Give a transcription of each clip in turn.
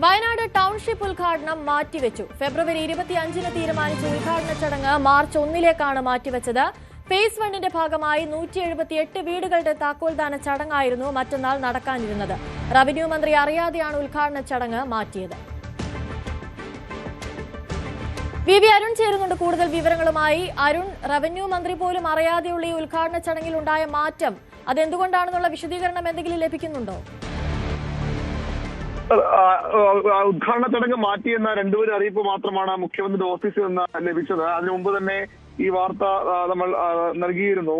Wayanad township ഉദ്ഘാടനം മാറ്റിവെച്ചു. ഫെബ്രുവരി 25-ന് തീരുമാനിച്ച ഉദ്ഘാടന ചടങ്ങ് മാർച്ച് 1-ലേക്കാണ് മാറ്റിവെച്ചത്. ഫേസ് 1ന്റെ ഭാഗമായി 178 വീടുകളുടെ താക്കോൽദാന ചടങ്ങായിരുന്നു മറ്റന്നാൾ നടക്കാനിരുന്നത്. റവന്യൂ മന്ത്രി അറിയാതെയാണ് ഉദ്ഘാടന ചടങ്ങ് മാറ്റിയത്. വി അരുൺ ചേരുന്നുണ്ട് കൂടുതൽ വിവരങ്ങളുമായി. അരുൺ, റവന്യൂ മന്ത്രി പോലും അറിയാതെയുള്ള ഈ ഉദ്ഘാടന ചടങ്ങിൽ ഉണ്ടായ മാറ്റം അതെന്തുകൊണ്ടാണെന്നുള്ള വിശദീകരണം എന്തെങ്കിലും ലഭിക്കുന്നുണ്ടോ? ഉദ്ഘാടന ചടങ്ങ് മാറ്റിയെന്ന രണ്ടുപേരും അറിയിപ്പ് മാത്രമാണ് മുഖ്യമന്ത്രിയുടെ ഓഫീസിൽ നിന്ന് ലഭിച്ചത്. അതിനു മുമ്പ് തന്നെ ഈ വാർത്ത നമ്മൾ നൽകിയിരുന്നു.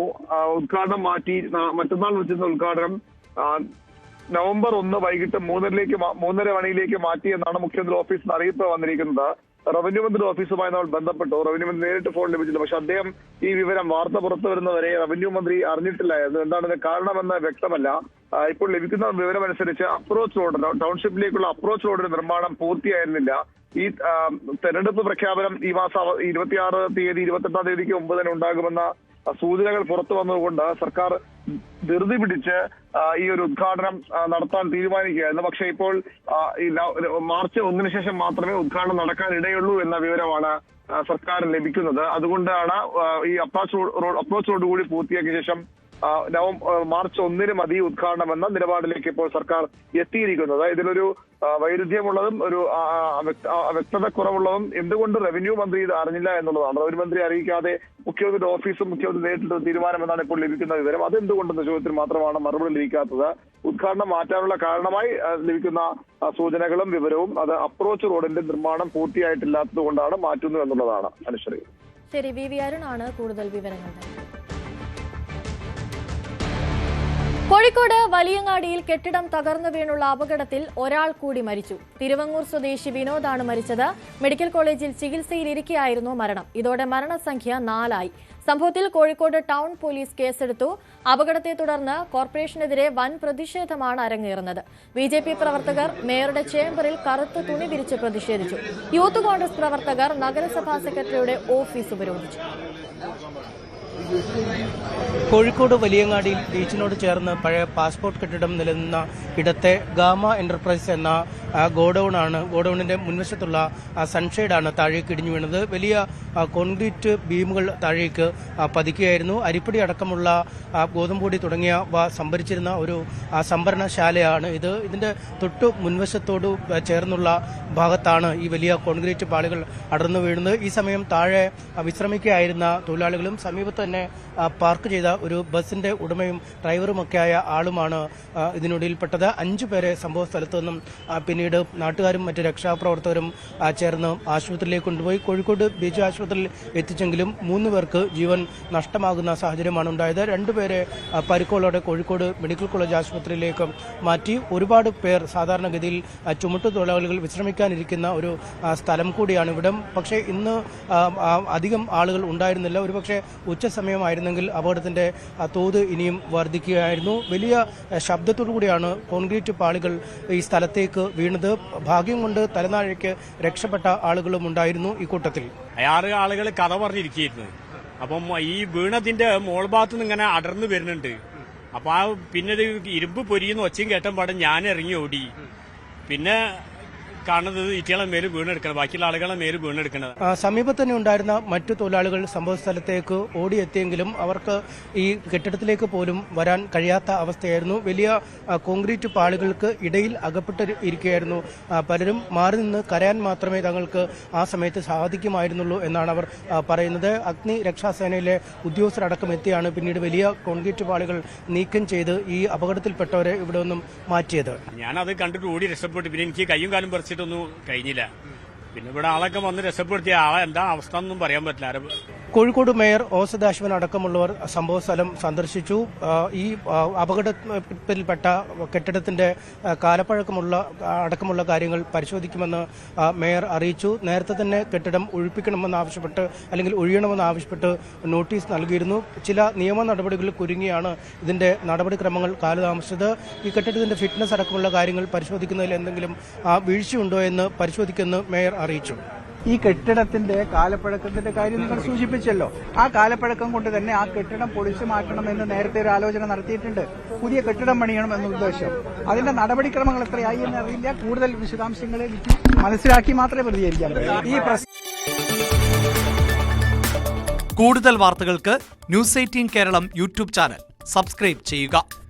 ഉദ്ഘാടനം മാറ്റി, മറ്റന്നാൾ വെച്ചിരുന്ന ഉദ്ഘാടനം നവംബർ 1 വൈകിട്ട് 3:30 മണിയിലേക്ക് മാറ്റി എന്നാണ് മുഖ്യമന്ത്രി ഓഫീസിൽ നിന്ന് അറിയിപ്പ് വന്നിരിക്കുന്നത്. റവന്യൂ മന്ത്രി ഓഫീസുമായി നമ്മൾ ബന്ധപ്പെട്ടു. റവന്യൂ മന്ത്രി നേരിട്ട് ഫോൺ ലഭിച്ചില്ല. പക്ഷെ അദ്ദേഹം ഈ വിവരം വാർത്ത പുറത്തു വരുന്നവരെ റവന്യൂ മന്ത്രി അറിഞ്ഞിട്ടില്ലായിരുന്നു. എന്താണ് ഇതിന് കാരണമെന്ന് വ്യക്തമല്ല. ഇപ്പോൾ ലഭിക്കുന്ന വിവരമനുസരിച്ച് അപ്രോച്ച് റോഡ്, ടൗൺഷിപ്പിലേക്കുള്ള അപ്രോച്ച് റോഡിന്റെ നിർമ്മാണം പൂർത്തിയായിരുന്നില്ല. ഈ തെരഞ്ഞെടുപ്പ് പ്രഖ്യാപനം ഈ മാസം 26 തീയതി 28-ാം തീയതിക്ക് മുമ്പ് തന്നെ ഉണ്ടാകുമെന്ന സൂചനകൾ പുറത്തു വന്നതുകൊണ്ട് സർക്കാർ ധൃതി പിടിച്ച് ഈ ഒരു ഉദ്ഘാടനം നടത്താൻ തീരുമാനിക്കുകയായിരുന്നു. പക്ഷേ ഇപ്പോൾ ഈ മാർച്ച് 1-ന് ശേഷം മാത്രമേ ഉദ്ഘാടനം നടക്കാൻ ഇടയുള്ളൂ എന്ന വിവരമാണ് സർക്കാരിന് ലഭിക്കുന്നത്. അതുകൊണ്ടാണ് ഈ അപ്രോച്ച് റോഡ് കൂടി പൂർത്തിയാക്കിയ ശേഷം മാർച്ച് 1-ന് മതി ഉദ്ഘാടനം എന്ന നിലപാടിലേക്ക് ഇപ്പോൾ സർക്കാർ എത്തിയിരിക്കുന്നത്. ഇതിലൊരു വൈരുദ്ധ്യമുള്ളതും ഒരു വ്യക്തത കുറവുള്ളതും എന്തുകൊണ്ട് റവന്യൂ മന്ത്രി ഇത് അറിഞ്ഞില്ല എന്നുള്ളതാണ്. റവന്യൂ മന്ത്രി അറിയിക്കാതെ മുഖ്യമന്ത്രിയുടെ ഓഫീസും മുഖ്യമന്ത്രി നേരിട്ടുള്ള തീരുമാനമെന്നാണ് ഇപ്പോൾ ലഭിക്കുന്ന വിവരം. അതെന്തുകൊണ്ടെന്ന ചോദ്യത്തിന് മാത്രമാണ് മറുപടി ലഭിക്കാത്തത്. ഉദ്ഘാടനം മാറ്റാനുള്ള കാരണമായി ലഭിക്കുന്ന സൂചനകളും വിവരവും അത് അപ്രോച്ച് റോഡിന്റെ നിർമ്മാണം പൂർത്തിയായിട്ടില്ലാത്തത് കൊണ്ടാണ് മാറ്റുന്നു എന്നുള്ളതാണ്. അനുശ്രീ. ശരി, വി അരുണാണ് കൂടുതൽ വിവരങ്ങൾ. കോഴിക്കോട് വലിയങ്ങാടിയിൽ കെട്ടിടം തകർന്നു വീണുള്ള അപകടത്തിൽ ഒരാൾ കൂടി മരിച്ചു. തിരുവങ്ങൂർ സ്വദേശി വിനോദാണ് മരിച്ചത്. മെഡിക്കൽ കോളേജിൽ ചികിത്സയിലിരിക്കെയായിരുന്നു മരണം. ഇതോടെ മരണസംഖ്യ 4 സംഭവത്തിൽ കോഴിക്കോട് ടൗൺ പോലീസ് കേസെടുത്തു. അപകടത്തെ തുടർന്ന് കോർപ്പറേഷനെതിരെ വൻ പ്രതിഷേധമാണ് അരങ്ങേറുന്നത്. BJP പ്രവർത്തകർ മേയറുടെ ചേംബറിൽ കറുത്ത തുണി വിരിച്ച് പ്രതിഷേധിച്ചു. യൂത്ത് കോൺഗ്രസ് പ്രവർത്തകർ നഗരസഭാ സെക്രട്ടറിയുടെ ഓഫീസ് ഉപരോധിച്ചു. കോഴിക്കോട് വലിയങ്ങാടിയിൽ ബീച്ചിനോട് ചേർന്ന് പഴയ പാസ്പോർട്ട് കെട്ടിടം നിലനിന്ന ഇടത്തെ ഗാമ എന്റർപ്രൈസ് എന്ന ഗോഡൌണാണ്. ഗോഡൌണിന്റെ മുൻവശത്തുള്ള സൺഷെയ്ഡാണ് താഴേക്ക് ഇടിഞ്ഞു വീണത്. വലിയ കോൺക്രീറ്റ് ബീമുകൾ താഴേക്ക് പതിക്കുകയായിരുന്നു. അരിപ്പടി അടക്കമുള്ള ഗോതമ്പൊടി തുടങ്ങിയവ സംഭരിച്ചിരുന്ന ഒരു സംഭരണശാലയാണ് ഇത്. ഇതിന്റെ തൊട്ടു മുൻവശത്തോട് ചേർന്നുള്ള ഭാഗത്താണ് ഈ വലിയ കോൺക്രീറ്റ് പാളികൾ അടർന്നു വീഴുന്നത്. ഈ സമയം താഴെ വിശ്രമിക്കുകയായിരുന്ന തൊഴിലാളികളും സമീപത്ത് തന്നെ പാർക്ക് ചെയ്ത ഒരു ബസിന്റെ ഉടമയും ഡ്രൈവറുമൊക്കെയായ ആളുമാണ് ഇതിനൊടുവിൽപ്പെട്ടത്. 5 പേരെ സംഭവ സ്ഥലത്തു നിന്നും പിന്നീട് നാട്ടുകാരും മറ്റ് രക്ഷാപ്രവർത്തകരും ചേർന്ന് ആശുപത്രിയിലേക്ക് കൊണ്ടുപോയി. കോഴിക്കോട് ബീച്ച് ആശുപത്രിയിൽ എത്തിച്ചെങ്കിലും 3 പേർക്ക് ജീവൻ നഷ്ടമാകുന്ന സാഹചര്യമാണ് ഉണ്ടായത്. 2 പേരെ പരിക്കുകളോടെ കോഴിക്കോട് മെഡിക്കൽ കോളേജ് ആശുപത്രിയിലേക്ക് മാറ്റി. ഒരുപാട് പേർ സാധാരണഗതിയിൽ ചുമട്ടുതൊഴിലാളികൾ വിശ്രമിക്കാനിരിക്കുന്ന ഒരു സ്ഥലം കൂടിയാണ് ഇവിടം. പക്ഷേ ഇന്ന് അധികം ആളുകൾ ഉണ്ടായിരുന്നില്ല. ഒരുപക്ഷെ ഉച്ച സമയമായിരുന്നെങ്കിൽ അപകടത്തിന്റെ തോത് ഇനിയും വർദ്ധിക്കുകയായിരുന്നു. വലിയ ശബ്ദത്തോടു കൂടിയാണ് കോൺക്രീറ്റ് പാളികൾ ഈ സ്ഥലത്തേക്ക് വീണത്. ഭാഗ്യം കൊണ്ട് തലനാഴയ്ക്ക് രക്ഷപ്പെട്ട ആളുകളും ഉണ്ടായിരുന്നു ഈ കൂട്ടത്തിൽ. 6 ആളുകൾ കഥ പറഞ്ഞിരിക്കുകയായിരുന്നു. അപ്പം ഈ വീണതിന്റെ മോൾഭാഗത്ത് നിന്ന് ഇങ്ങനെ അടർന്നു വരുന്നുണ്ട്. അപ്പൊ പിന്നെ ഇരുമ്പ് പൊരിയുന്ന ഒച്ചയും കേട്ടപാടെ ഞാൻ ഇറങ്ങി ഓടി. പിന്നെ കാണുന്നത് ഇറ്റകളെ മേല് വീണെടുക്കണം, ബാക്കിയുള്ള ആളുകളെ മേല് വീണെടുക്കുന്നത്. സമീപത്ത് തന്നെ ഉണ്ടായിരുന്ന മറ്റു തൊഴിലാളികൾ സംഭവ സ്ഥലത്തേക്ക് ഓടിയെത്തിയെങ്കിലും അവർക്ക് ഈ കെട്ടിടത്തിലേക്ക് പോലും വരാൻ കഴിയാത്ത അവസ്ഥയായിരുന്നു. വലിയ കോൺക്രീറ്റ് പാളികൾക്ക് ഇടയിൽ അകപ്പെട്ട് ഇരിക്കുകയായിരുന്നു പലരും. മാറി നിന്ന് കരയാൻ മാത്രമേ തങ്ങൾക്ക് ആ സമയത്ത് സാധിക്കുമായിരുന്നുള്ളൂ എന്നാണ് അവർ പറയുന്നത്. അഗ്നി രക്ഷാസേനയിലെ ഉദ്യോഗസ്ഥരടക്കം എത്തിയാണ് പിന്നീട് വലിയ കോൺക്രീറ്റ് പാളികൾ നീക്കം ചെയ്ത് ഈ അപകടത്തിൽപ്പെട്ടവരെ ഇവിടെ നിന്നും മാറ്റിയത്. ഞാനത് കണ്ടിട്ട് ഓടി രക്ഷപ്പെട്ടു. പിന്നെ എനിക്ക് കയ്യും കാലും പറിച്ചിട്ടൊന്നും കഴിഞ്ഞില്ല. പിന്നെ ഇവിടെ ആളൊക്കെ വന്ന് രക്ഷപ്പെടുത്തിയ ആളെ എന്താ അവസ്ഥ എന്നൊന്നും പറയാൻ പറ്റില്ല. കോഴിക്കോട് മേയർ ഒ സദാശിവൻ അടക്കമുള്ളവർ സംഭവസ്ഥലം സന്ദർശിച്ചു. ഈ അപകടത്തിൽപ്പെട്ട കെട്ടിടത്തിന്റെ അടക്കമുള്ള കാര്യങ്ങൾ പരിശോധിക്കുമെന്ന് മേയർ അറിയിച്ചു. നേരത്തെ തന്നെ കെട്ടിടം ഒഴിപ്പിക്കണമെന്നാവശ്യപ്പെട്ട് അല്ലെങ്കിൽ ഒഴിയണമെന്നാവശ്യപ്പെട്ട് നോട്ടീസ് നൽകിയിരുന്നു. ചില നിയമ നടപടികളിൽ കുരുങ്ങിയാണ് ഇതിന്റെ നടപടിക്രമങ്ങൾ കാലതാമസിച്ചത്. ഈ കെട്ടിടത്തിന്റെ ഫിറ്റ്നസ് അടക്കമുള്ള കാര്യങ്ങൾ പരിശോധിക്കുന്നതിൽ എന്തെങ്കിലും വീഴ്ചയുണ്ടോ എന്ന് പരിശോധിക്കുമെന്ന് മേയർ അറിയിച്ചു. ഈ കെട്ടിടത്തിന്റെ കാലപ്പഴക്കത്തിന്റെ കാര്യം നിങ്ങൾ സൂചിപ്പിച്ചല്ലോ. ആ കാലപ്പഴക്കം കൊണ്ട് തന്നെ ആ കെട്ടിടം പൊളിച്ചു മാറ്റണമെന്ന് നേരത്തെ ഒരു ആലോചന നടത്തിയിട്ടുണ്ട്. പുതിയ കെട്ടിടം പണിയണം എന്ന ഉദ്ദേശം. അതിന്റെ നടപടിക്രമങ്ങൾ എത്രയായി എന്നറിയില്ല. കൂടുതൽ വിശദാംശങ്ങളെ മനസ്സിലാക്കി മാത്രമേ പ്രതികരിക്കാൻ കഴിയൂ. കൂടുതൽ വാർത്തകൾക്ക് news 18 Keralam YouTube channel subscribe ചെയ്യുക.